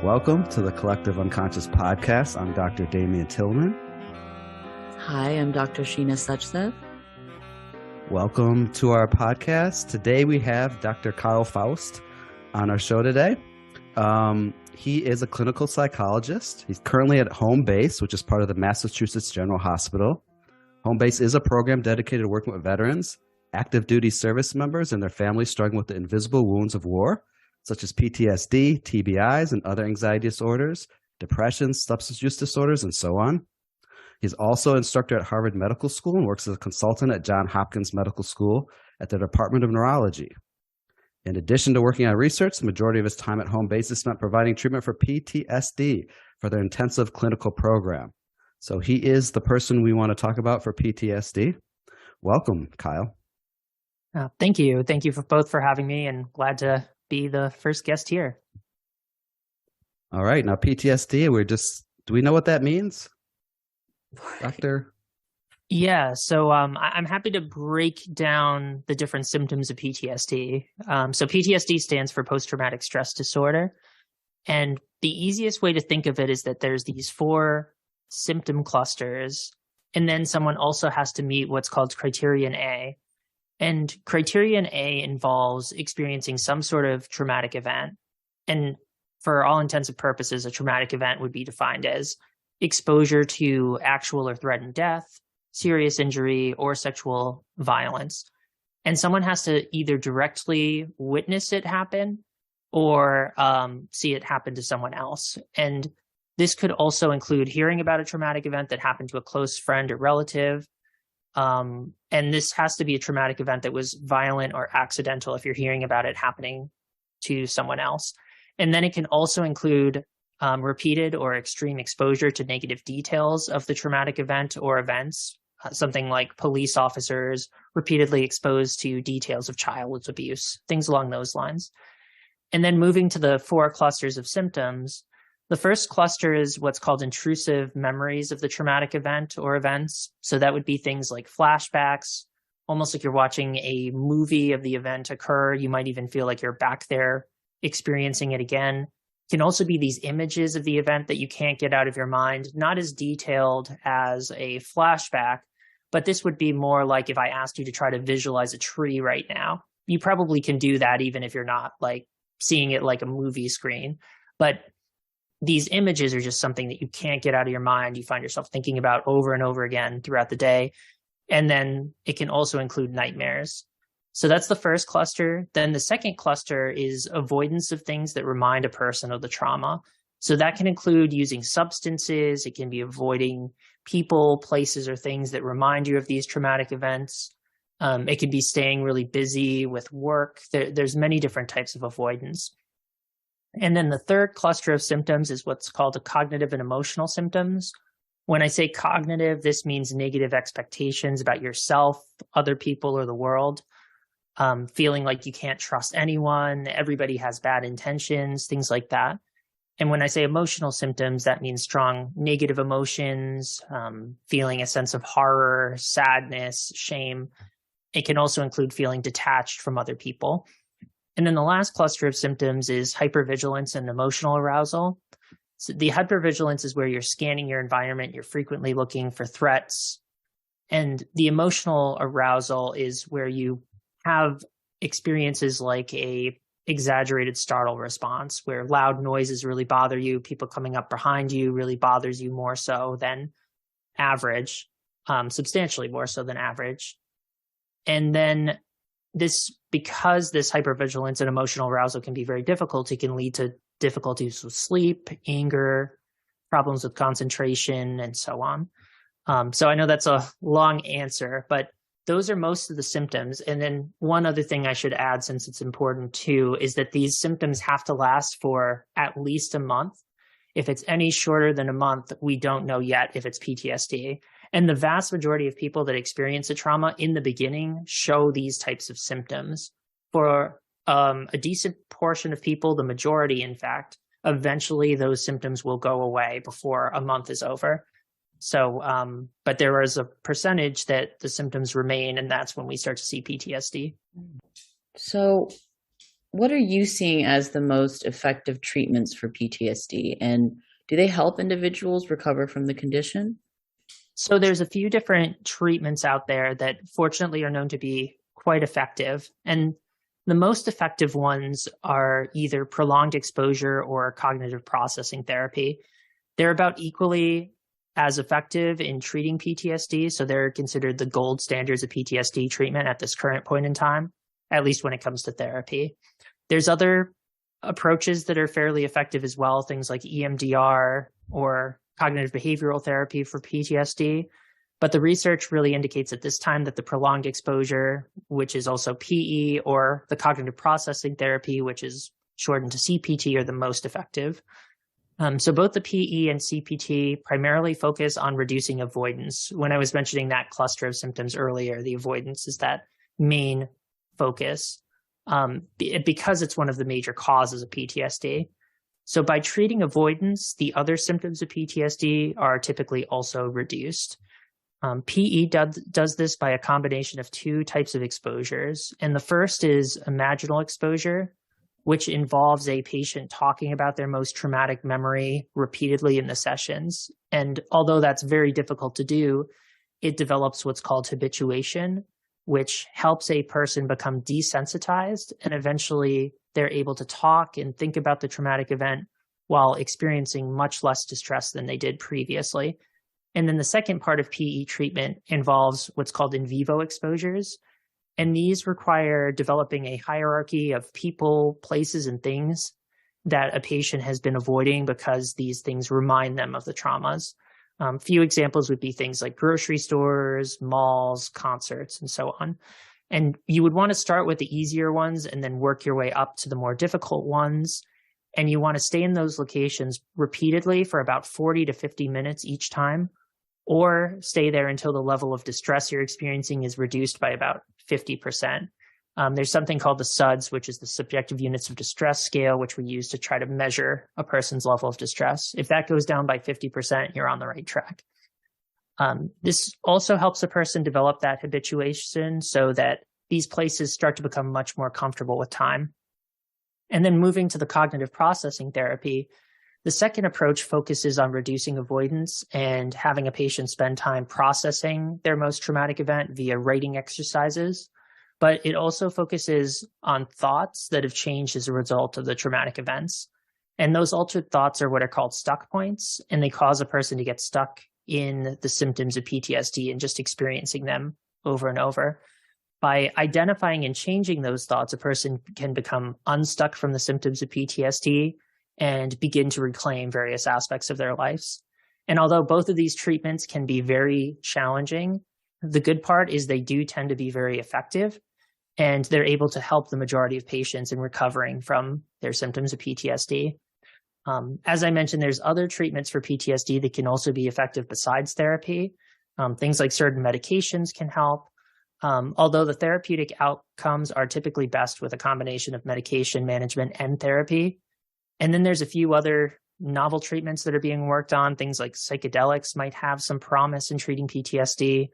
Welcome to the Collective Unconscious Podcast. I'm Dr. Damian Tillman. Hi, I'm Dr. Sheena Suchdev. Welcome to our podcast. Today we have Dr. Kyle Faust on our show today. He is a clinical psychologist. He's currently at Home Base, which is part of the Massachusetts General Hospital. Home Base is a program dedicated to working with veterans, active duty service members, and their families struggling with the invisible wounds of war, such as PTSD, TBIs, and other anxiety disorders, depression, substance use disorders, and so on. He's also an instructor at Harvard Medical School and works as a consultant at Johns Hopkins Medical School at the Department of Neurology. In addition to working on research, the majority of his time at Home Base is spent providing treatment for PTSD for their intensive clinical program. So he is the person we want to talk about for PTSD. Welcome, Kyle. Thank you. Thank you for having me, and glad to be the first guest here. All right. Now, PTSD, do we know what that means, Doctor? Yeah. So I'm happy to break down the different symptoms of PTSD. So PTSD stands for post-traumatic stress disorder. And the easiest way to think of it is that there's these 4 symptom clusters, and then someone also has to meet what's called criterion A. And criterion A involves experiencing some sort of traumatic event. And for all intents and purposes, a traumatic event would be defined as exposure to actual or threatened death, serious injury, or sexual violence. And someone has to either directly witness it happen or see it happen to someone else. And this could also include hearing about a traumatic event that happened to a close friend or relative. And this has to be a traumatic event that was violent or accidental if you're hearing about it happening to someone else. And then it can also include repeated or extreme exposure to negative details of the traumatic event or events, something like police officers repeatedly exposed to details of child abuse, things along those lines. And then moving to the 4 clusters of symptoms, the first cluster is what's called intrusive memories of the traumatic event or events. So that would be things like flashbacks, almost like you're watching a movie of the event occur. You might even feel like you're back there experiencing it again. It can also be these images of the event that you can't get out of your mind, not as detailed as a flashback, but this would be more like if I asked you to try to visualize a tree right now. You probably can do that even if you're not like seeing it like a movie screen. But these images are just something that you can't get out of your mind. You find yourself thinking about over and over again throughout the day. And then it can also include nightmares. So that's the first cluster. Then the second cluster is avoidance of things that remind a person of the trauma. So that can include using substances. It can be avoiding people, places, or things that remind you of these traumatic events. It can be staying really busy with work. There's many different types of avoidance. And then the third cluster of symptoms is what's called the cognitive and emotional symptoms. When I say cognitive, this means negative expectations about yourself, other people, or the world. Feeling like you can't trust anyone, everybody has bad intentions, things like that. And when I say emotional symptoms, that means strong negative emotions, feeling a sense of horror, sadness, shame. It can also include feeling detached from other people. And then the last cluster of symptoms is hypervigilance and emotional arousal. So the hypervigilance is where you're scanning your environment, you're frequently looking for threats. And the emotional arousal is where you have experiences like a exaggerated startle response, where loud noises really bother you, people coming up behind you really bothers you more so than average, substantially more so than average. And then because this hypervigilance and emotional arousal can be very difficult, it can lead to difficulties with sleep, anger, problems with concentration, and so on. So I know that's a long answer, but those are most of the symptoms. And then one other thing I should add, since it's important too, is that these symptoms have to last for at least a month. If it's any shorter than a month, we don't know yet if it's PTSD. And the vast majority of people that experience a trauma in the beginning show these types of symptoms. For a decent portion of people, the majority, in fact, eventually those symptoms will go away before a month is over. So, but there is a percentage that the symptoms remain, and that's when we start to see PTSD. So what are you seeing as the most effective treatments for PTSD? And do they help individuals recover from the condition? So there's a few different treatments out there that fortunately are known to be quite effective. And the most effective ones are either prolonged exposure or cognitive processing therapy. They're about equally as effective in treating PTSD. So they're considered the gold standards of PTSD treatment at this current point in time, at least when it comes to therapy. There's other approaches that are fairly effective as well, things like EMDR or cognitive behavioral therapy for PTSD. But the research really indicates at this time that the prolonged exposure, which is also PE, or the cognitive processing therapy, which is shortened to CPT, are the most effective. So both the PE and CPT primarily focus on reducing avoidance. When I was mentioning that cluster of symptoms earlier, the avoidance is that main focus because it's one of the major causes of PTSD. So by treating avoidance, the other symptoms of PTSD are typically also reduced. PE does this by a combination of two types of exposures. And the first is imaginal exposure, which involves a patient talking about their most traumatic memory repeatedly in the sessions. And although that's very difficult to do, it develops what's called habituation, which helps a person become desensitized, and eventually they're able to talk and think about the traumatic event while experiencing much less distress than they did previously. And then the second part of PE treatment involves what's called in vivo exposures. And these require developing a hierarchy of people, places, and things that a patient has been avoiding because these things remind them of the traumas. Few examples would be things like grocery stores, malls, concerts, and so on. And you would want to start with the easier ones and then work your way up to the more difficult ones. And you want to stay in those locations repeatedly for about 40 to 50 minutes each time, or stay there until the level of distress you're experiencing is reduced by about 50%. There's something called the SUDS, which is the subjective units of distress scale, which we use to try to measure a person's level of distress. If that goes down by 50%, you're on the right track. This also helps a person develop that habituation so that these places start to become much more comfortable with time. And then moving to the cognitive processing therapy, the second approach focuses on reducing avoidance and having a patient spend time processing their most traumatic event via writing exercises. But it also focuses on thoughts that have changed as a result of the traumatic events. And those altered thoughts are what are called stuck points, and they cause a person to get stuck in the symptoms of PTSD and just experiencing them over and over. By identifying and changing those thoughts, a person can become unstuck from the symptoms of PTSD and begin to reclaim various aspects of their lives. And although both of these treatments can be very challenging, the good part is they do tend to be very effective, and they're able to help the majority of patients in recovering from their symptoms of PTSD. As I mentioned, there's other treatments for PTSD that can also be effective besides therapy. Things like certain medications can help, although the therapeutic outcomes are typically best with a combination of medication management and therapy. And then there's a few other novel treatments that are being worked on. Things like psychedelics might have some promise in treating PTSD,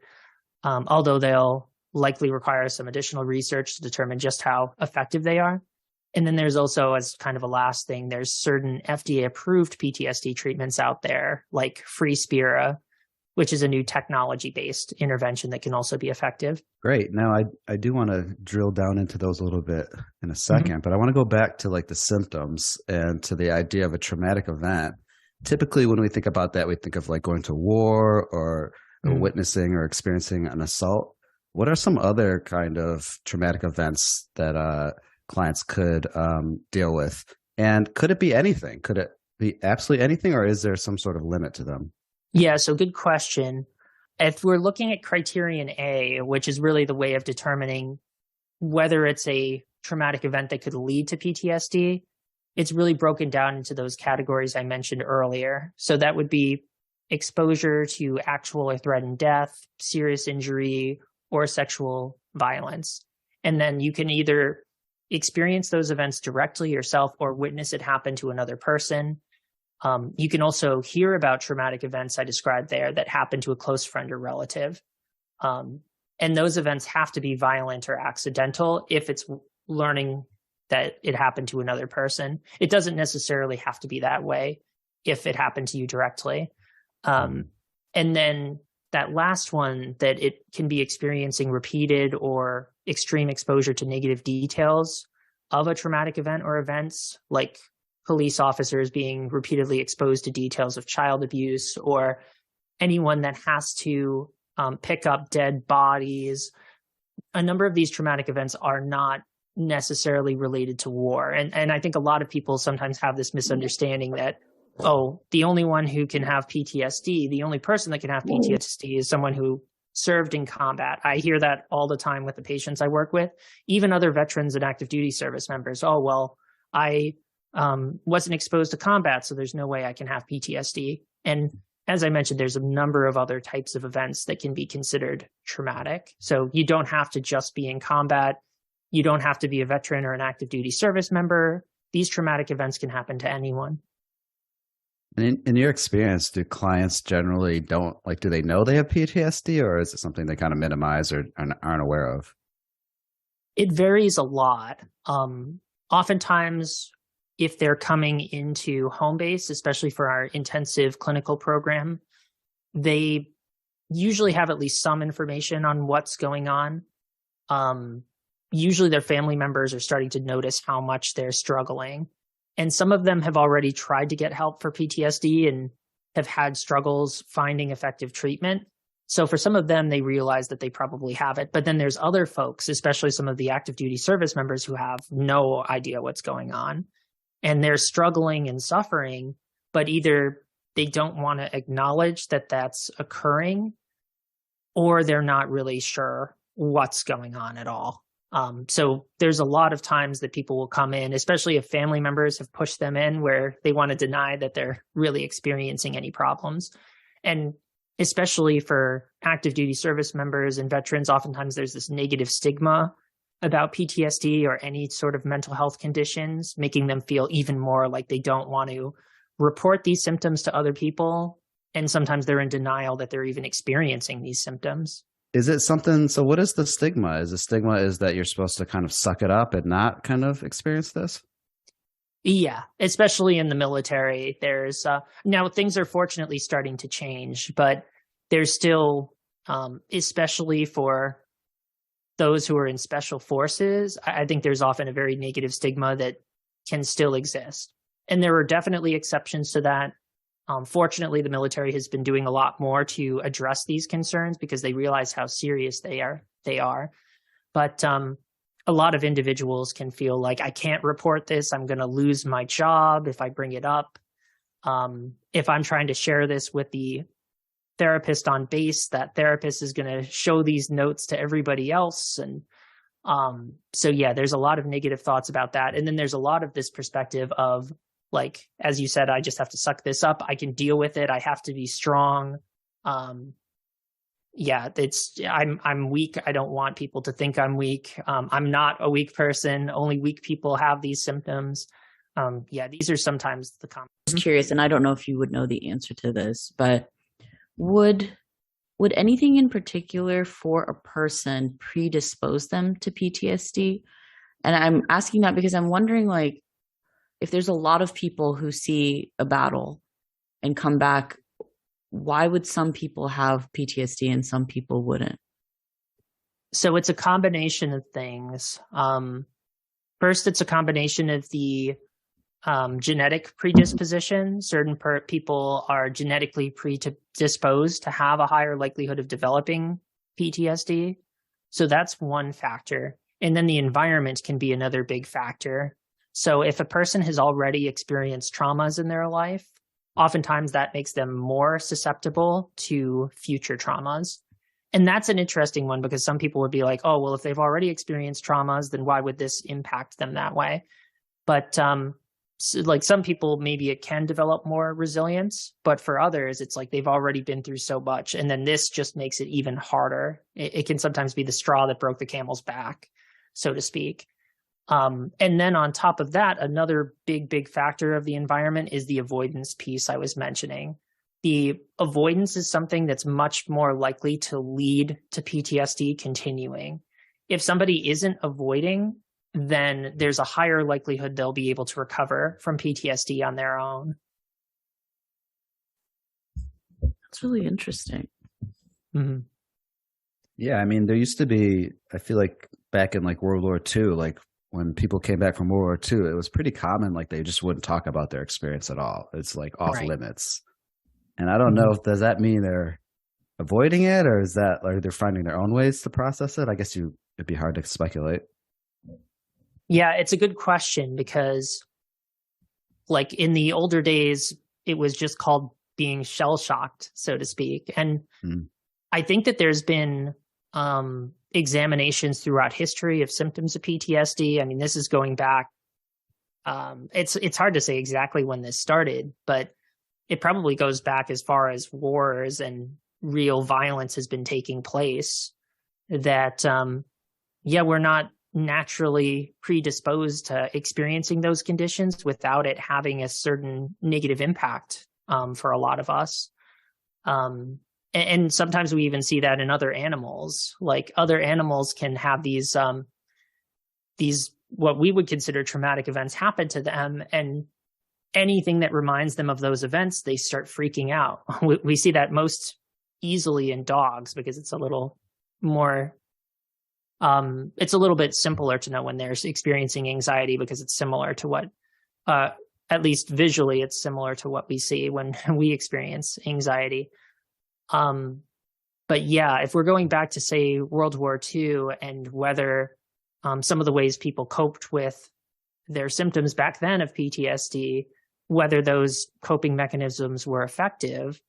although they'll likely require some additional research to determine just how effective they are. And then there's also, as kind of a last thing, there's certain FDA-approved PTSD treatments out there, like FreeSpira, which is a new technology-based intervention that can also be effective. Great. Now, I do want to drill down into those a little bit in a second, but I want to go back to like the symptoms and to the idea of a traumatic event. Typically, when we think about that, we think of like going to war or witnessing or experiencing an assault. What are some other kind of traumatic events that clients could deal with? And could it be anything? Could it be absolutely anything, or is there some sort of limit to them? Yeah, so good question. If we're looking at criterion A, which is really the way of determining whether it's a traumatic event that could lead to PTSD, it's really broken down into those categories I mentioned earlier. So that would be exposure to actual or threatened death, serious injury, or sexual violence. And then you can either experience those events directly yourself or witness it happen to another person. You can also hear about traumatic events I described there that happen to a close friend or relative. And those events have to be violent or accidental if it's learning that it happened to another person. It doesn't necessarily have to be that way if it happened to you directly. And then that last one, that it can be experiencing repeated or extreme exposure to negative details of a traumatic event or events, like police officers being repeatedly exposed to details of child abuse, or anyone that has to pick up dead bodies. A number of these traumatic events are not necessarily related to war. And I think a lot of people sometimes have this misunderstanding that, oh, the only one who can have PTSD, the only person that can have PTSD is someone who served in combat. I hear that all the time with the patients I work with, even other veterans and active duty service members. Oh, well, I wasn't exposed to combat, so there's no way I can have PTSD. And as I mentioned, there's a number of other types of events that can be considered traumatic. So you don't have to just be in combat. You don't have to be a veteran or an active duty service member. These traumatic events can happen to anyone. In your experience, do clients generally do they know they have PTSD, or is it something they kind of minimize or aren't aware of? It varies a lot. Oftentimes, if they're coming into home base, especially for our intensive clinical program, they usually have at least some information on what's going on. Usually their family members are starting to notice how much they're struggling. And some of them have already tried to get help for PTSD and have had struggles finding effective treatment. So for some of them, they realize that they probably have it. But then there's other folks, especially some of the active duty service members, who have no idea what's going on. And they're struggling and suffering, but either they don't want to acknowledge that that's occurring, or they're not really sure what's going on at all. So there's a lot of times that people will come in, especially if family members have pushed them in, where they want to deny that they're really experiencing any problems. And especially for active duty service members and veterans, oftentimes there's this negative stigma about PTSD or any sort of mental health conditions, making them feel even more like they don't want to report these symptoms to other people. And sometimes they're in denial that they're even experiencing these symptoms. Is it something, so what is the stigma? Is the stigma is that you're supposed to kind of suck it up and not kind of experience this? Yeah, especially in the military. There's now things are fortunately starting to change, but there's still, especially for those who are in special forces, I think there's often a very negative stigma that can still exist. And there are definitely exceptions to that. Fortunately, the military has been doing a lot more to address these concerns because they realize how serious they are. But a lot of individuals can feel like, I can't report this. I'm going to lose my job if I bring it up. If I'm trying to share this with the therapist on base, that therapist is going to show these notes to everybody else. And so, yeah, there's a lot of negative thoughts about that. And then there's a lot of this perspective of, like, as you said, I just have to suck this up. I can deal with it. I have to be strong. Yeah, I'm weak. I don't want people to think I'm weak. I'm not a weak person. Only weak people have these symptoms. Yeah, these are sometimes the common. I was curious, and I don't know if you would know the answer to this, but would anything in particular for a person predispose them to PTSD? And I'm asking that because I'm wondering, like, if there's a lot of people who see a battle and come back, why would some people have PTSD and some people wouldn't? So it's a combination of things. First, it's a combination of the genetic predisposition. Certain people are genetically predisposed to have a higher likelihood of developing PTSD. So that's one factor. And then the environment can be another big factor. So if a person has already experienced traumas in their life, oftentimes that makes them more susceptible to future traumas. And that's an interesting one because some people would be like, oh, well, if they've already experienced traumas, then why would this impact them that way? But so, like, some people, maybe it can develop more resilience, but for others, it's like they've already been through so much. And then this just makes it even harder. It can sometimes be the straw that broke the camel's back, so to speak. And then on top of that, another big factor of the environment is the avoidance piece I was mentioning. The avoidance is something that's much more likely to lead to PTSD continuing. If somebody isn't avoiding, then there's a higher likelihood they'll be able to recover from PTSD on their own. That's really interesting. Mm-hmm. Yeah, I mean, there used to be, I feel like back in like World War II, like when people came back from World War II, it was pretty common, like they just wouldn't talk about their experience at all. It's like off limits. And I don't know, does that mean they're avoiding it, or is that like they're finding their own ways to process it? I guess it'd be hard to speculate. Yeah, it's a good question, because like in the older days, it was just called being shell-shocked, so to speak. And I think that there's been examinations throughout history of symptoms of PTSD. I mean, this is going back. It's hard to say exactly when this started, but it probably goes back as far as wars and real violence has been taking place. That we're not naturally predisposed to experiencing those conditions without it having a certain negative impact for a lot of us. And sometimes we even see that in other animals. Like other animals can have these what we would consider traumatic events happen to them, and anything that reminds them of those events, they start freaking out. We see that most easily in dogs because it's a little more it's a little bit simpler to know when they're experiencing anxiety, because it's similar to what at least visually it's similar to what we see when we experience anxiety. But yeah, if we're going back to, say, World War II, and whether some of the ways people coped with their symptoms back then of PTSD, whether those coping mechanisms were effective,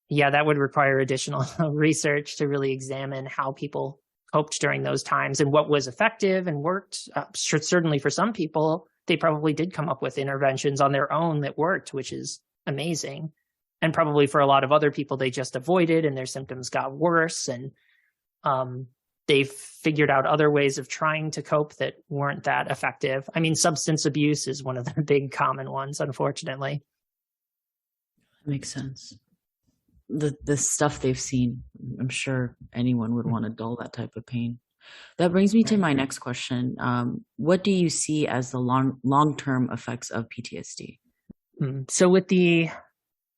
yeah, that would require additional research to really examine how people coped during those times and what was effective and worked. Certainly for some people, they probably did come up with interventions on their own that worked, which is amazing. And probably for a lot of other people, they just avoided and their symptoms got worse. And they figured out other ways of trying to cope that weren't that effective. I mean, substance abuse is one of the big common ones, unfortunately. That makes sense. The stuff they've seen, I'm sure anyone would want to dull that type of pain. That brings me to my next question. What do you see as the long-term effects of PTSD? So with the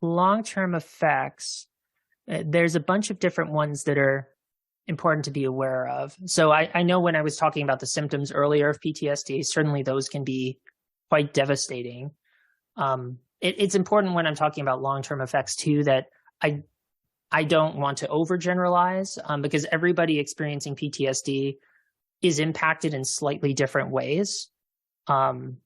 long-term effects, there's a bunch of different ones that are important to be aware of. So I know when I was talking about the symptoms earlier of PTSD, certainly those can be quite devastating. It's important when I'm talking about long-term effects too, that I don't want to overgeneralize, because everybody experiencing PTSD is impacted in slightly different ways. And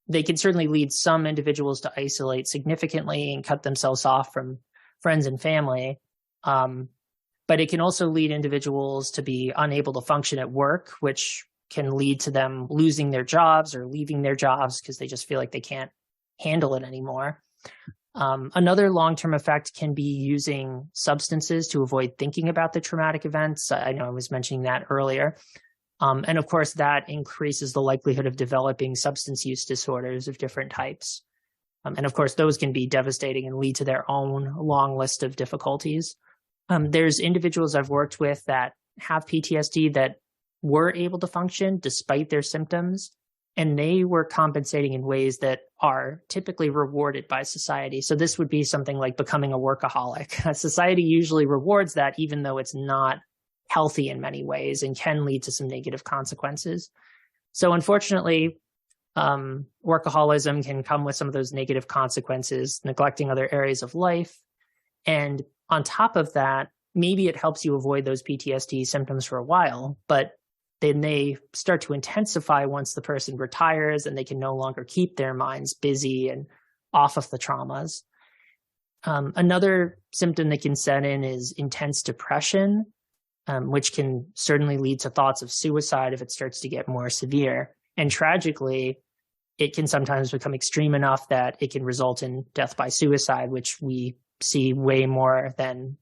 they can certainly lead some individuals to isolate significantly and cut themselves off from friends and family. But it can also lead individuals to be unable to function at work, which can lead to them losing their jobs or leaving their jobs because they just feel like they can't handle it anymore. Another long-term effect can be using substances to avoid thinking about the traumatic events. I know I was mentioning that earlier. And of course, that increases the likelihood of developing substance use disorders of different types. And of course, those can be devastating and lead to their own long list of difficulties. There's individuals I've worked with that have PTSD that were able to function despite their symptoms, and they were compensating in ways that are typically rewarded by society. So this would be something like becoming a workaholic. Society usually rewards that, even though it's not healthy in many ways and can lead to some negative consequences. So unfortunately, workaholism can come with some of those negative consequences, neglecting other areas of life. And on top of that, maybe it helps you avoid those PTSD symptoms for a while, but then they start to intensify once the person retires and they can no longer keep their minds busy and off of the traumas. Another symptom that can set in is intense depression, which can certainly lead to thoughts of suicide if it starts to get more severe. And tragically, it can sometimes become extreme enough that it can result in death by suicide, which we see way more than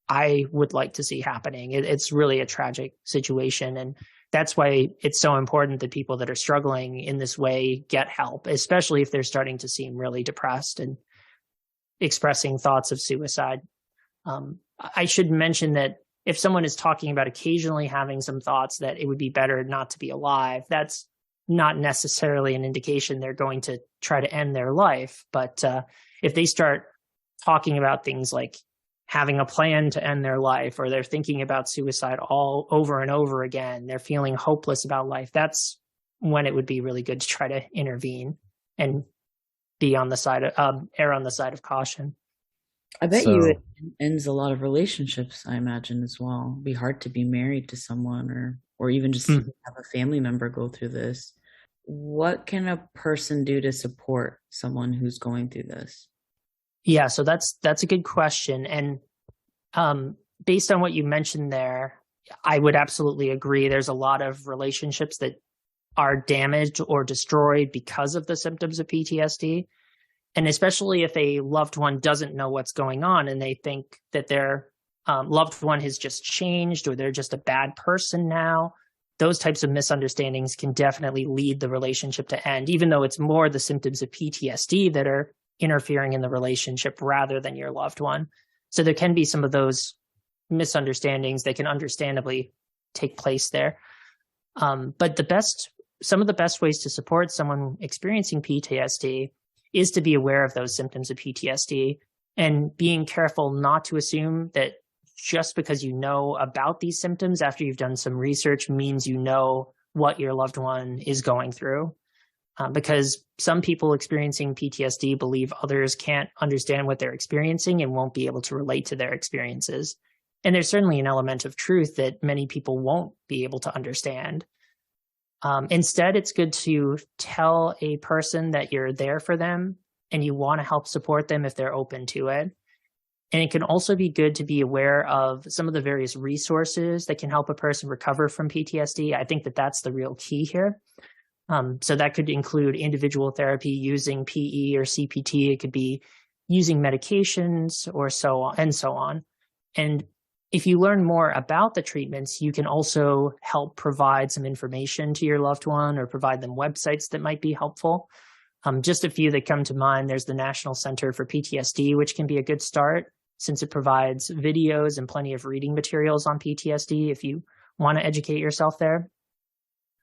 I would like to see happening. It's really a tragic situation. And that's why it's so important that people that are struggling in this way get help, especially if they're starting to seem really depressed and expressing thoughts of suicide. I should mention that if someone is talking about occasionally having some thoughts that it would be better not to be alive, that's not necessarily an indication they're going to try to end their life. But if they start talking about things like having a plan to end their life, or they're thinking about suicide all over and over again, they're feeling hopeless about life, that's when it would be really good to try to intervene and be on the side of err on the side of caution. I bet you it ends a lot of relationships, I imagine, as well. It'd be hard to be married to someone or even just have a family member go through this. What can a person do to support someone who's going through this? Yeah, so that's a good question. And based on what you mentioned there, I would absolutely agree. There's a lot of relationships that are damaged or destroyed because of the symptoms of PTSD. And especially if a loved one doesn't know what's going on and they think that their loved one has just changed or they're just a bad person now, those types of misunderstandings can definitely lead the relationship to end, even though it's more the symptoms of PTSD that are interfering in the relationship rather than your loved one. So there can be some of those misunderstandings that can understandably take place there. But some of the best ways to support someone experiencing PTSD is to be aware of those symptoms of PTSD and being careful not to assume that just because you know about these symptoms after you've done some research means you know what your loved one is going through. Because some people experiencing PTSD believe others can't understand what they're experiencing and won't be able to relate to their experiences. And there's certainly an element of truth that many people won't be able to understand. Instead, it's good to tell a person that you're there for them and you want to help support them if they're open to it. And it can also be good to be aware of some of the various resources that can help a person recover from PTSD. I think that that's the real key here. So that could include individual therapy using PE or CPT. It could be using medications or so on and so on. And if you learn more about the treatments, you can also help provide some information to your loved one or provide them websites that might be helpful. Just a few that come to mind. There's the National Center for PTSD, which can be a good start since it provides videos and plenty of reading materials on PTSD if you want to educate yourself there.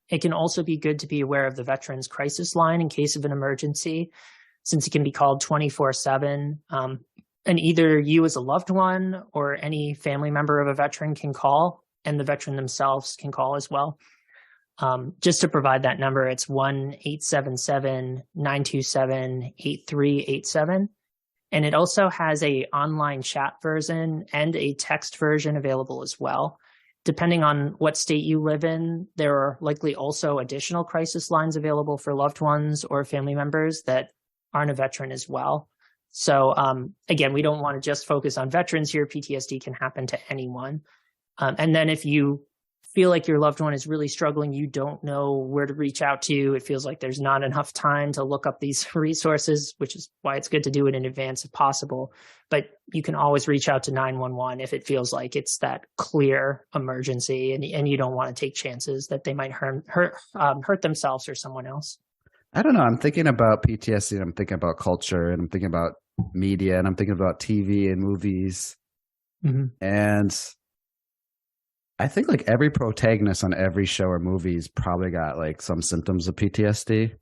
It can also be good to be aware of the Veterans Crisis Line in case of an emergency, since it can be called 24/7. And either you as a loved one or any family member of a veteran can call, and the veteran themselves can call as well. Just to provide that number, it's 1-877-927-8387. And it also has a online chat version and a text version available as well. Depending on what state you live in, there are likely also additional crisis lines available for loved ones or family members that aren't a veteran as well. So again, we don't want to just focus on veterans here. PTSD can happen to anyone. And then if you feel like your loved one is really struggling, you don't know where to reach out to, it feels like there's not enough time to look up these resources, which is why it's good to do it in advance if possible. But you can always reach out to 911 if it feels like it's that clear emergency and you don't want to take chances that they might hurt themselves or someone else. I don't know. I'm thinking about PTSD and I'm thinking about culture and I'm thinking about media and I'm thinking about TV and movies. Mm-hmm. And I think like every protagonist on every show or movie's probably got like some symptoms of PTSD,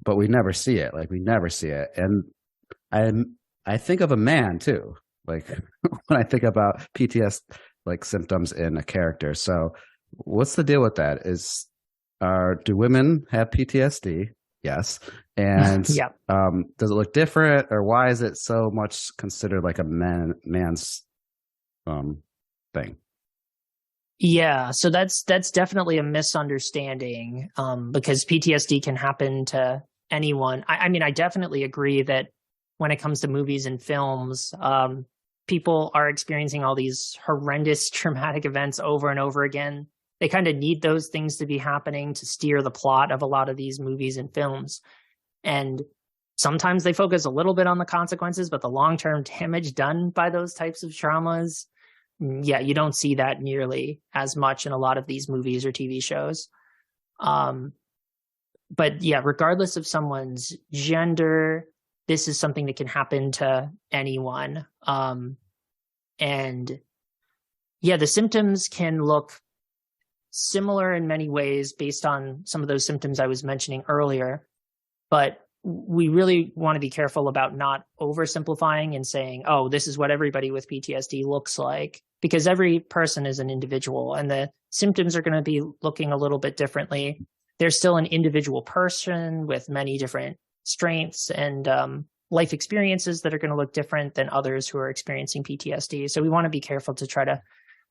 but we never see it. Like we never see it. And I think of a man too, like when I think about PTSD, like symptoms in a character. So what's the deal with that? Do women have PTSD? Yes. And yeah. Does it look different, or why is it so much considered like a man's thing? Yeah, so that's definitely a misunderstanding because PTSD can happen to anyone. I mean, I definitely agree that when it comes to movies and films, people are experiencing all these horrendous traumatic events over and over again. They kind of need those things to be happening to steer the plot of a lot of these movies and films. And sometimes they focus a little bit on the consequences, but the long-term damage done by those types of traumas, yeah, you don't see that nearly as much in a lot of these movies or TV shows. But yeah, regardless of someone's gender, this is something that can happen to anyone. And Yeah, the symptoms can look similar in many ways based on some of those symptoms I was mentioning earlier, but we really want to be careful about not oversimplifying and saying, oh, this is what everybody with PTSD looks like, because every person is an individual and the symptoms are going to be looking a little bit differently. They're still an individual person with many different strengths and life experiences that are going to look different than others who are experiencing PTSD. So we want to be careful to try to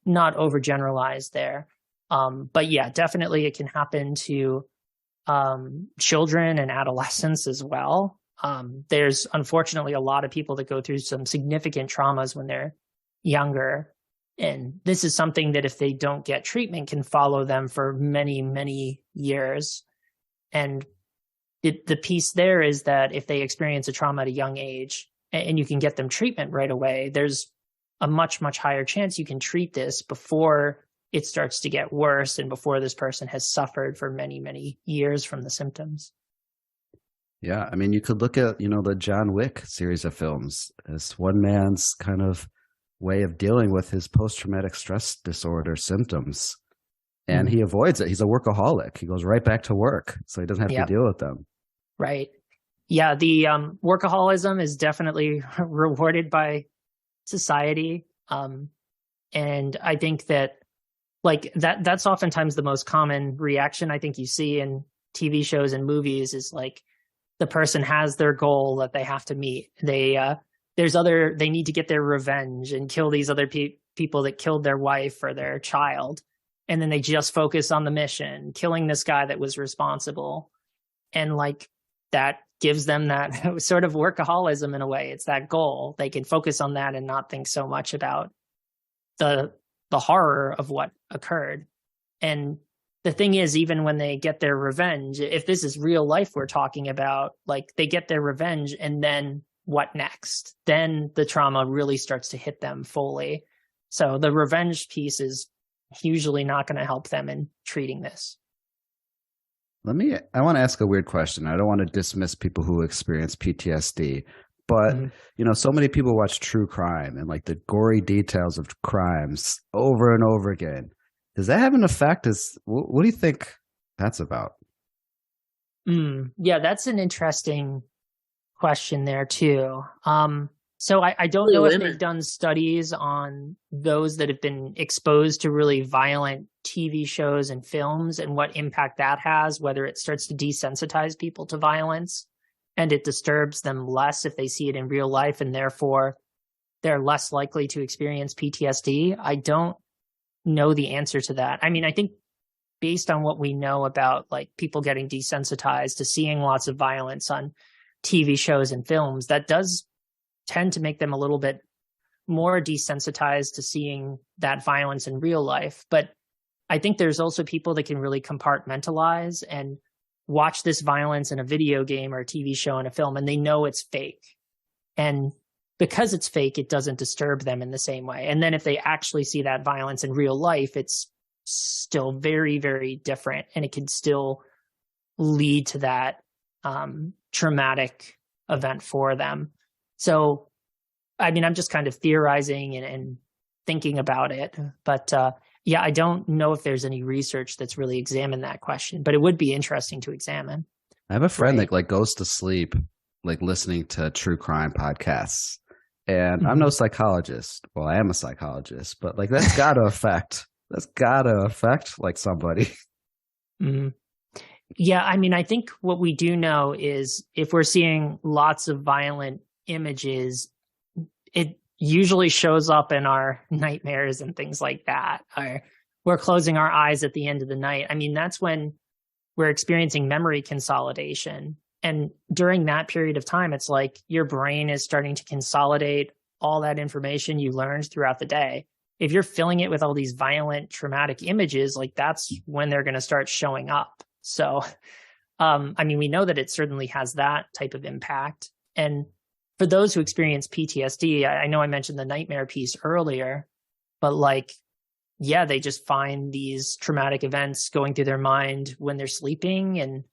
not overgeneralize there. But yeah, definitely it can happen to children and adolescents as well. There's unfortunately a lot of people that go through some significant traumas when they're younger. And this is something that if they don't get treatment can follow them for many, many years. And the piece there is that if they experience a trauma at a young age and you can get them treatment right away, there's a much, much higher chance you can treat this before it starts to get worse and before this person has suffered for many, many years from the symptoms. Yeah, I mean, you could look at, the John Wick series of films as one man's kind of way of dealing with his post-traumatic stress disorder symptoms. And he avoids it. He's a workaholic. He goes right back to work, so he doesn't have to deal with them. Right. Yeah, the workaholism is definitely rewarded by society. And I think that that's oftentimes the most common reaction I think you see in TV shows and movies is like the person has their goal that they have to meet. They need to get their revenge and kill these other people that killed their wife or their child. And then they just focus on the mission, killing this guy that was responsible. And that gives them that sort of workaholism in a way. It's that goal. They can focus on that and not think so much about the horror of what occurred. And the thing is, even when they get their revenge, if this is real life we're talking about, they get their revenge and then what next? Then the trauma really starts to hit them fully. So the revenge piece is usually not going to help them in treating this. I want to ask a weird question. I don't want to dismiss people who experience PTSD, but so many people watch true crime and the gory details of crimes over and over again. Does that have an effect? What do you think that's about? Yeah, that's an interesting question there too. So I don't know if they've done studies on those that have been exposed to really violent TV shows and films and what impact that has, whether it starts to desensitize people to violence and it disturbs them less if they see it in real life and therefore they're less likely to experience PTSD. I don't know the answer to that. I mean, I think based on what we know about people getting desensitized to seeing lots of violence on TV shows and films, that does tend to make them a little bit more desensitized to seeing that violence in real life. But I think there's also people that can really compartmentalize and watch this violence in a video game or a TV show and a film, and they know it's fake. And because it's fake, it doesn't disturb them in the same way. And then if they actually see that violence in real life, it's still very, very different. And it can still lead to that traumatic event for them. So, I mean, I'm just kind of theorizing and thinking about it. But yeah, I don't know if there's any research that's really examined that question, but it would be interesting to examine. I have a friend that goes to sleep listening to true crime podcasts. And I'm no psychologist. Well, I am a psychologist, but that's got to affect somebody. Mm-hmm. Yeah, I mean, I think what we do know is if we're seeing lots of violent images, it usually shows up in our nightmares and things like that. Or we're closing our eyes at the end of the night. I mean, that's when we're experiencing memory consolidation. And during that period of time, it's like your brain is starting to consolidate all that information you learned throughout the day. If you're filling it with all these violent, traumatic images, that's when they're going to start showing up. So, I mean, we know that it certainly has that type of impact. And for those who experience PTSD, I know I mentioned the nightmare piece earlier, but yeah, they just find these traumatic events going through their mind when they're sleeping, and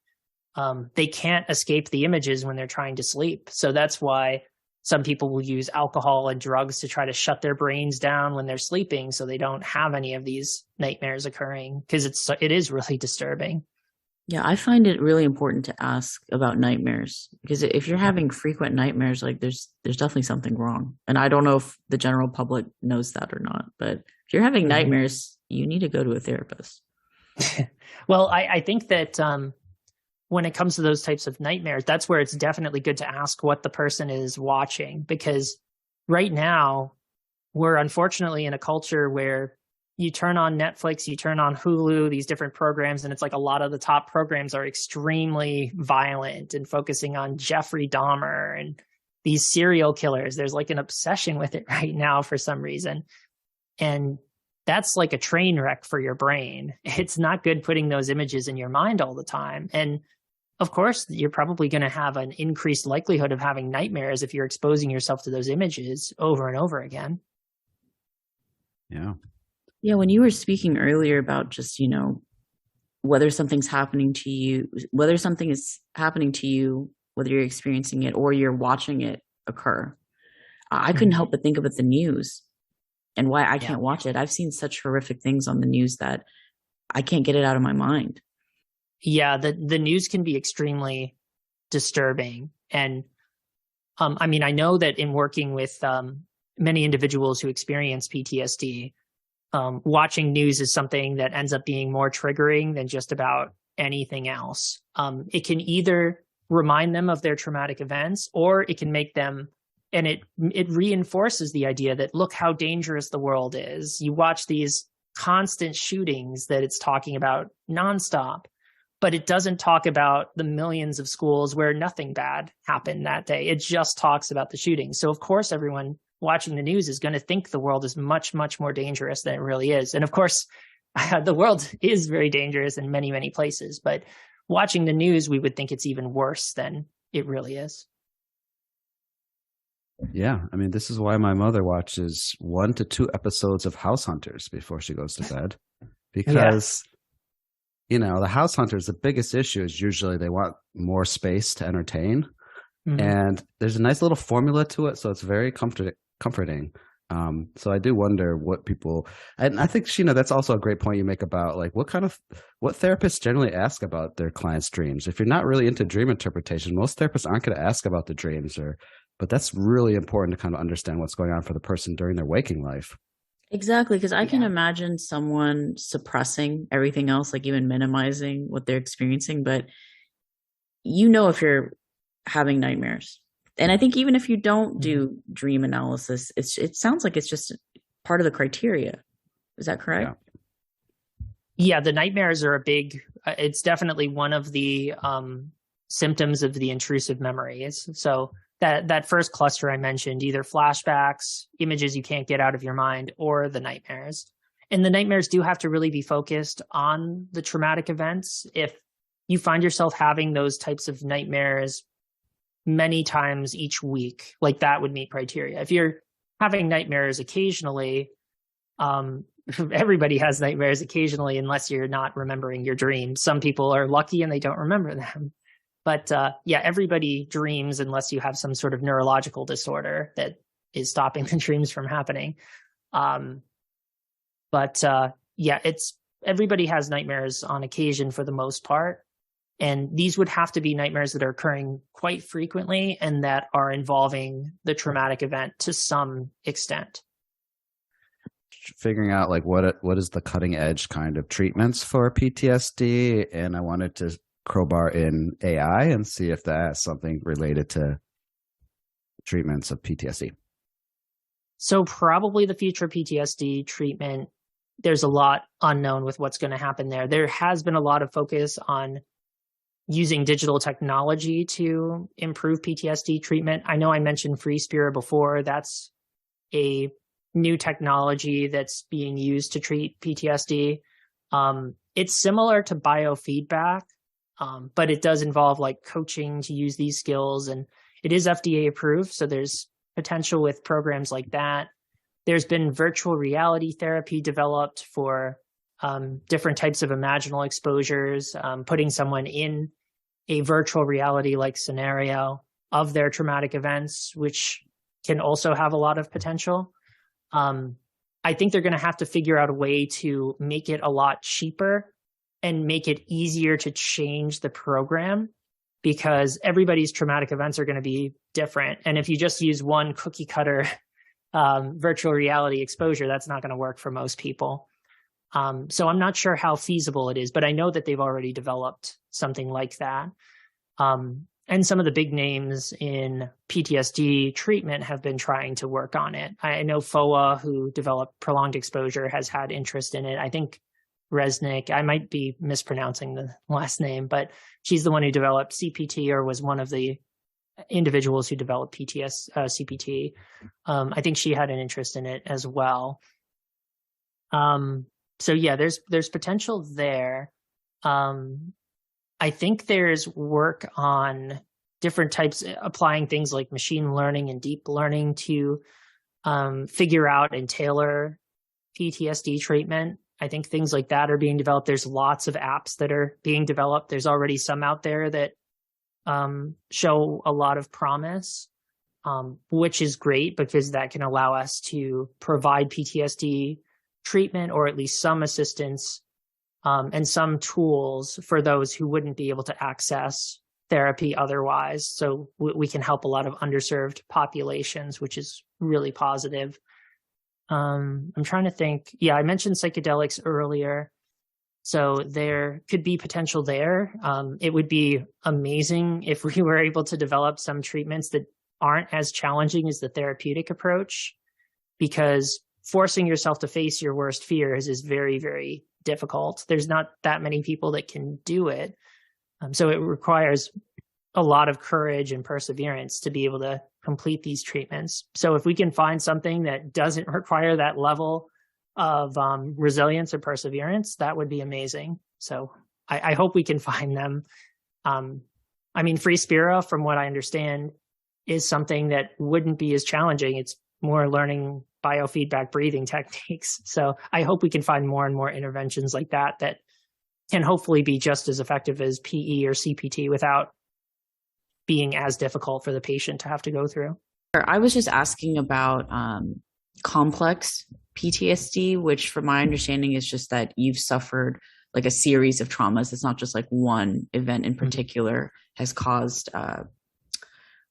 they can't escape the images when they're trying to sleep. So that's why Some people will use alcohol and drugs to try to shut their brains down when they're sleeping so they don't have any of these nightmares occurring, because it is really disturbing. Yeah, I find it really important to ask about nightmares, because if you're having frequent nightmares, like there's definitely something wrong. And I don't know if the general public knows that or not, but if you're having nightmares, you need to go to a therapist. Well, I think that when it comes to those types of nightmares, that's where it's definitely good to ask what the person is watching, because right now we're unfortunately in a culture where you turn on Netflix, you turn on Hulu, these different programs, and it's like a lot of the top programs are extremely violent and focusing on Jeffrey Dahmer and these serial killers. There's like an obsession with it right now for some reason. And that's like a train wreck for your brain. It's not good putting those images in your mind all the time. And of course, you're probably going to have an increased likelihood of having nightmares if you're exposing yourself to those images over and over again. Yeah. Yeah, when you were speaking earlier about just, whether something's happening to you, whether something is happening to you, whether you're experiencing it or you're watching it occur, I couldn't help but think about the news and why I can't watch it. I've seen such horrific things on the news that I can't get it out of my mind. Yeah, the news can be extremely disturbing. And I mean, I know that in working with many individuals who experience PTSD, watching news is something that ends up being more triggering than just about anything else. It can either remind them of their traumatic events, or it can make them, and it reinforces the idea that look how dangerous the world is. You watch these constant shootings that it's talking about nonstop, but it doesn't talk about the millions of schools where nothing bad happened that day. It just talks about the shootings. So of course, everyone watching the news is going to think the world is much, much more dangerous than it really is. And of course, the world is very dangerous in many, many places, but watching the news, we would think it's even worse than it really is. Yeah. I mean, this is why my mother watches 1 to 2 episodes of House Hunters before she goes to bed, because the House Hunters, the biggest issue is usually they want more space to entertain. And there's a nice little formula to it. So it's very comforting. So I do wonder what people, and I think, Sheena, that's also a great point you make about like what therapists generally ask about their clients' dreams. If you're not really into dream interpretation, most therapists aren't going to ask about the dreams, but that's really important to kind of understand what's going on for the person during their waking life. Exactly, because I can imagine someone suppressing everything else, like even minimizing what they're experiencing, but if you're having nightmares. And I think even if you don't do dream analysis, it sounds like it's just part of the criteria. Is that correct? Yeah, the nightmares are it's definitely one of the symptoms of the intrusive memories. So that first cluster I mentioned, either flashbacks, images you can't get out of your mind, or the nightmares. And the nightmares do have to really be focused on the traumatic events. If you find yourself having those types of nightmares many times each week, like that would meet criteria. If you're having nightmares occasionally, everybody has nightmares occasionally unless you're not remembering your dreams. Some people are lucky and they don't remember them. But everybody dreams unless you have some sort of neurological disorder that is stopping the dreams from happening. Everybody has nightmares on occasion for the most part. And these would have to be nightmares that are occurring quite frequently and that are involving the traumatic event to some extent. Figuring out like what is the cutting edge kind of treatments for PTSD, and I wanted to crowbar in AI and see if that has something related to treatments of PTSD. So probably the future PTSD treatment, there's a lot unknown with what's going to happen there. There has been a lot of focus on using digital technology to improve PTSD treatment. I know I mentioned FreeSpira before. That's a new technology that's being used to treat PTSD. It's similar to biofeedback, but it does involve like coaching to use these skills, and it is FDA approved. So there's potential with programs like that. There's been virtual reality therapy developed for different types of imaginal exposures, putting someone in a virtual reality like scenario of their traumatic events, which can also have a lot of potential. I think they're going to have to figure out a way to make it a lot cheaper and make it easier to change the program, because everybody's traumatic events are going to be different. And if you just use one cookie cutter virtual reality exposure, that's not going to work for most people. So I'm not sure how feasible it is, but I know that they've already developed something like that. And some of the big names in PTSD treatment have been trying to work on it. I know FOA, who developed prolonged exposure, has had interest in it. I think Resnick, I might be mispronouncing the last name, but she's the one who developed CPT, or was one of the individuals who developed CPT. I think she had an interest in it as well. So yeah, there's potential there. I think there's work on different types, applying things like machine learning and deep learning to figure out and tailor PTSD treatment. I think things like that are being developed. There's lots of apps that are being developed. There's already some out there that show a lot of promise, which is great, because that can allow us to provide PTSD treatment, or at least some assistance and some tools for those who wouldn't be able to access therapy otherwise. So we can help a lot of underserved populations, which is really positive. I'm trying to think. Yeah, I mentioned psychedelics earlier. So there could be potential there. It would be amazing if we were able to develop some treatments that aren't as challenging as the therapeutic approach, because forcing yourself to face your worst fears is very, very difficult. There's not that many people that can do it. So it requires a lot of courage and perseverance to be able to complete these treatments. So if we can find something that doesn't require that level of resilience or perseverance, that would be amazing. So I hope we can find them. I mean, free spira, from what I understand, is something that wouldn't be as challenging. It's more learning biofeedback breathing techniques. So I hope we can find more and more interventions like that that can hopefully be just as effective as PE or CPT without being as difficult for the patient to have to go through. I was just asking about complex PTSD, which from my understanding is just that you've suffered like a series of traumas. It's not just like one event in particular has caused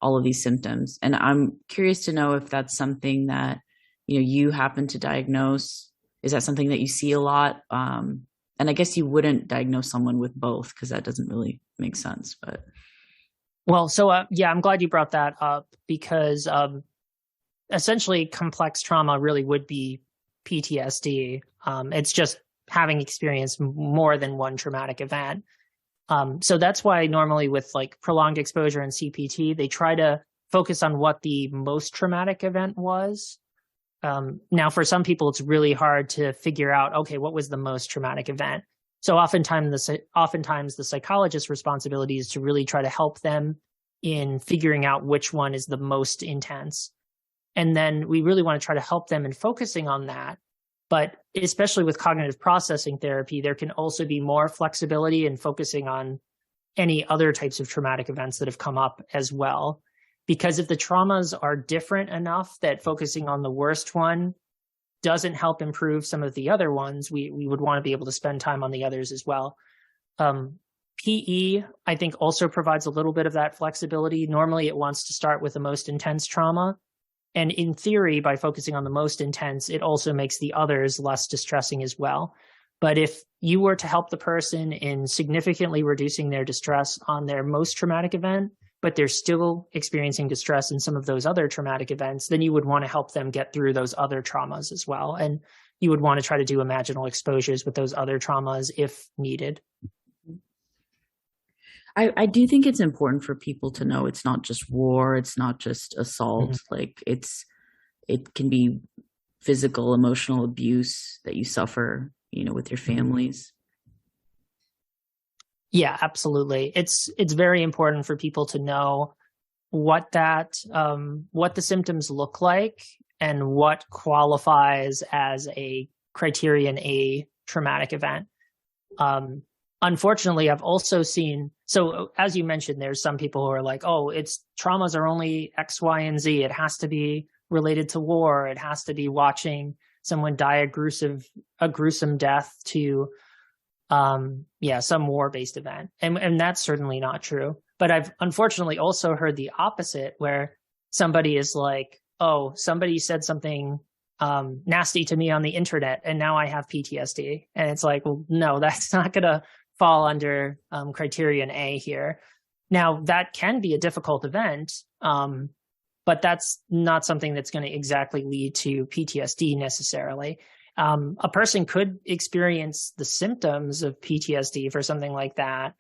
all of these symptoms. And I'm curious to know if that's something that, you happen to diagnose. Is that something that you see a lot? And I guess you wouldn't diagnose someone with both, because that doesn't really make sense. But well, so yeah, I'm glad you brought that up, because essentially complex trauma really would be PTSD. It's just having experienced more than one traumatic event. So that's why normally with like prolonged exposure and CPT, they try to focus on what the most traumatic event was. Now, for some people, it's really hard to figure out, okay, what was the most traumatic event? So oftentimes the psychologist's responsibility is to really try to help them in figuring out which one is the most intense. And then we really want to try to help them in focusing on that. But especially with cognitive processing therapy, there can also be more flexibility in focusing on any other types of traumatic events that have come up as well. Because if the traumas are different enough that focusing on the worst one doesn't help improve some of the other ones, we would want to be able to spend time on the others as well. PE, I think, also provides a little bit of that flexibility. Normally, it wants to start with the most intense trauma. And in theory, by focusing on the most intense, it also makes the others less distressing as well. But if you were to help the person in significantly reducing their distress on their most traumatic event, but they're still experiencing distress in some of those other traumatic events, then you would want to help them get through those other traumas as well. And you would want to try to do imaginal exposures with those other traumas if needed. I do think it's important for people to know it's not just war, it's not just assault. Like it can be physical, emotional abuse that you suffer, with your families. Yeah, absolutely. It's very important for people to know what the symptoms look like and what qualifies as a criterion A traumatic event. unfortunately, I've also seen, so as you mentioned, there's some people who are like, oh, it's traumas are only X, Y, and Z. It has to be related to war. It has to be watching someone die a gruesome death to, some war-based event. And that's certainly not true. But I've unfortunately also heard the opposite, where somebody is like, oh, somebody said something nasty to me on the internet, and now I have PTSD. And it's like, well, no, that's not going to fall under criterion A here. Now, that can be a difficult event, but that's not something that's going to exactly lead to PTSD necessarily. A person could experience the symptoms of PTSD for something like that,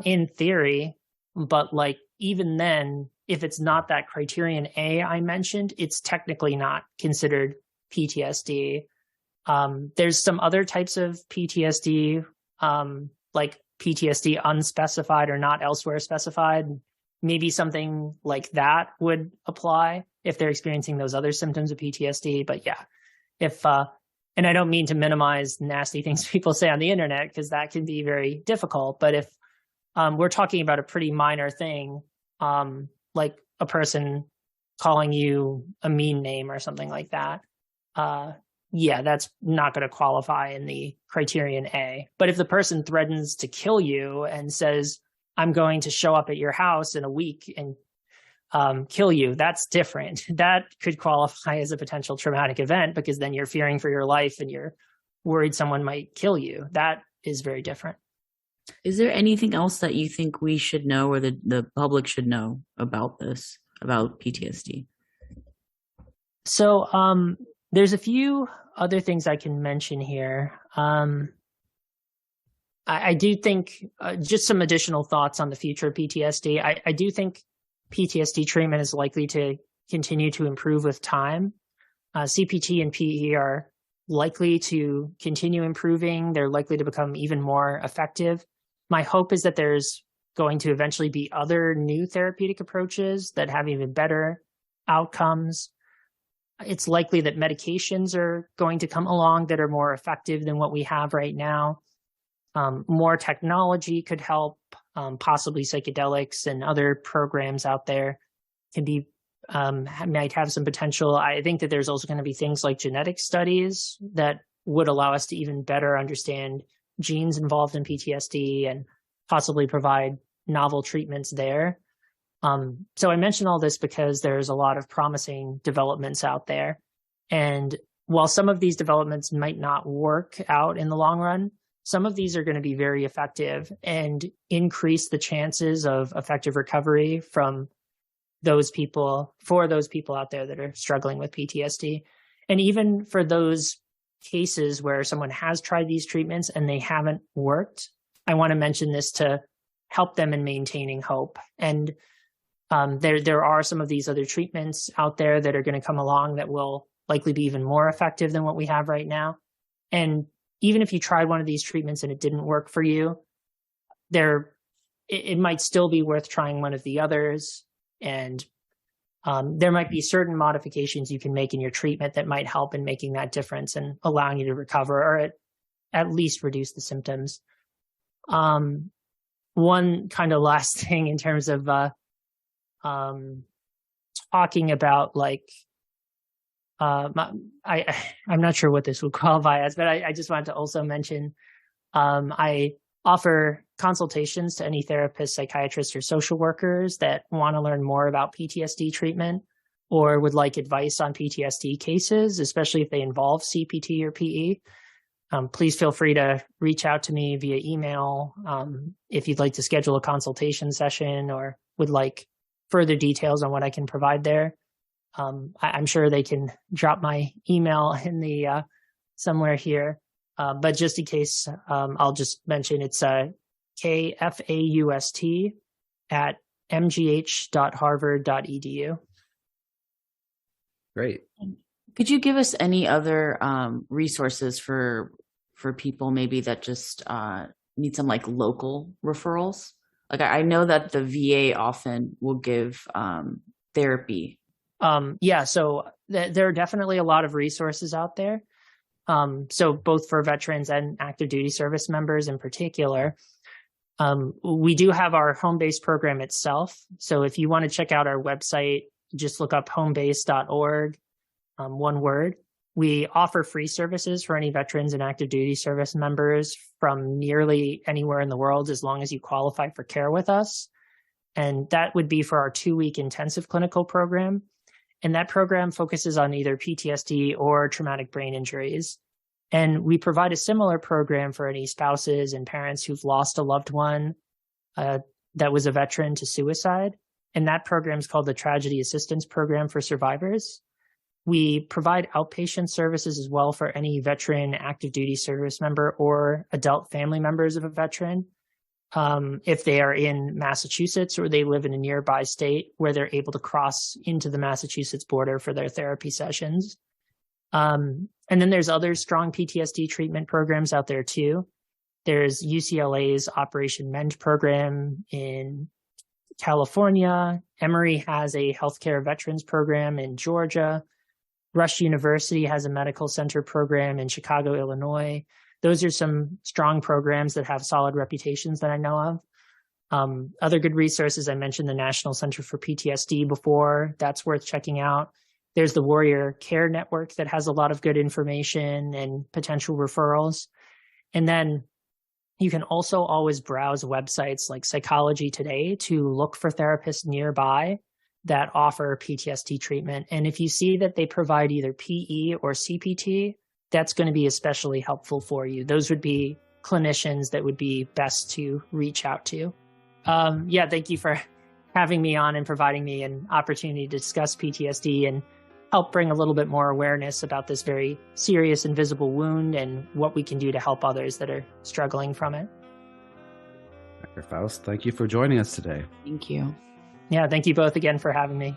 in theory, but like even then, if it's not that criterion A I mentioned, it's technically not considered PTSD. There's some other types of PTSD, like PTSD unspecified or not elsewhere specified. Maybe something like that would apply if they're experiencing those other symptoms of PTSD. But yeah, and I don't mean to minimize nasty things people say on the internet, because that can be very difficult. But if we're talking about a pretty minor thing, like a person calling you a mean name or something like that, that's not going to qualify in the criterion A. But if the person threatens to kill you and says, I'm going to show up at your house in a week and kill you, that's different. That could qualify as a potential traumatic event, because then you're fearing for your life and you're worried someone might kill you. That is very different. Is there anything else that you think we should know, or the public should know about this, about PTSD? So there's a few other things I can mention here. I do think just some additional thoughts on the future of PTSD. I do think PTSD treatment is likely to continue to improve with time. CPT and PE are likely to continue improving. They're likely to become even more effective. My hope is that there's going to eventually be other new therapeutic approaches that have even better outcomes. It's likely that medications are going to come along that are more effective than what we have right now. More technology could help, possibly psychedelics and other programs out there can be, might have some potential. I think that there's also going to be things like genetic studies that would allow us to even better understand genes involved in PTSD and possibly provide novel treatments there. So I mention all this because there's a lot of promising developments out there. And while some of these developments might not work out in the long run, some of these are going to be very effective and increase the chances of effective recovery from those people, for those people out there that are struggling with PTSD. And even for those cases where someone has tried these treatments and they haven't worked, I want to mention this to help them in maintaining hope. And there are some of these other treatments out there that are going to come along that will likely be even more effective than what we have right now. And even if you tried one of these treatments and it didn't work for you, it might still be worth trying one of the others. And there might be certain modifications you can make in your treatment that might help in making that difference and allowing you to recover, or at least reduce the symptoms. One kind of last thing in terms of talking about, like, I'm not sure what this would qualify as, but I just wanted to also mention, I offer consultations to any therapists, psychiatrists, or social workers that want to learn more about PTSD treatment or would like advice on PTSD cases, especially if they involve CPT or PE. Please feel free to reach out to me via email if you'd like to schedule a consultation session or would like further details on what I can provide there. I'm sure they can drop my email in the somewhere here. But just in case, I'll just mention it's kfaust@mgh.harvard.edu. Great. Could you give us any other resources for people maybe that just need some like local referrals? Like I know that the VA often will give therapy. So there are definitely a lot of resources out there. So both for veterans and active duty service members in particular. We do have our home-based program itself. So if you want to check out our website, just look up homebase.org, one word. We offer free services for any veterans and active duty service members from nearly anywhere in the world, as long as you qualify for care with us. And that would be for our 2-week intensive clinical program. And that program focuses on either PTSD or traumatic brain injuries. And we provide a similar program for any spouses and parents who've lost a loved one that was a veteran to suicide. And that program is called the Tragedy Assistance Program for Survivors. We provide outpatient services as well for any veteran, active duty service member, or adult family members of a veteran. If they are in Massachusetts or they live in a nearby state where they're able to cross into the Massachusetts border for their therapy sessions. And then there's other strong PTSD treatment programs out there too. There's UCLA's Operation Mend program in California. Emory has a healthcare veterans program in Georgia. Rush University has a medical center program in Chicago, Illinois. Those are some strong programs that have solid reputations that I know of. Other good resources, I mentioned the National Center for PTSD before. That's worth checking out. There's the Warrior Care Network that has a lot of good information and potential referrals. And then you can also always browse websites like Psychology Today to look for therapists nearby that offer PTSD treatment. And if you see that they provide either PE or CPT, that's going to be especially helpful for you. Those would be clinicians that would be best to reach out to. Thank you for having me on and providing me an opportunity to discuss PTSD and help bring a little bit more awareness about this very serious invisible wound and what we can do to help others that are struggling from it. Dr. Faust, thank you for joining us today. Thank you. Yeah, thank you both again for having me.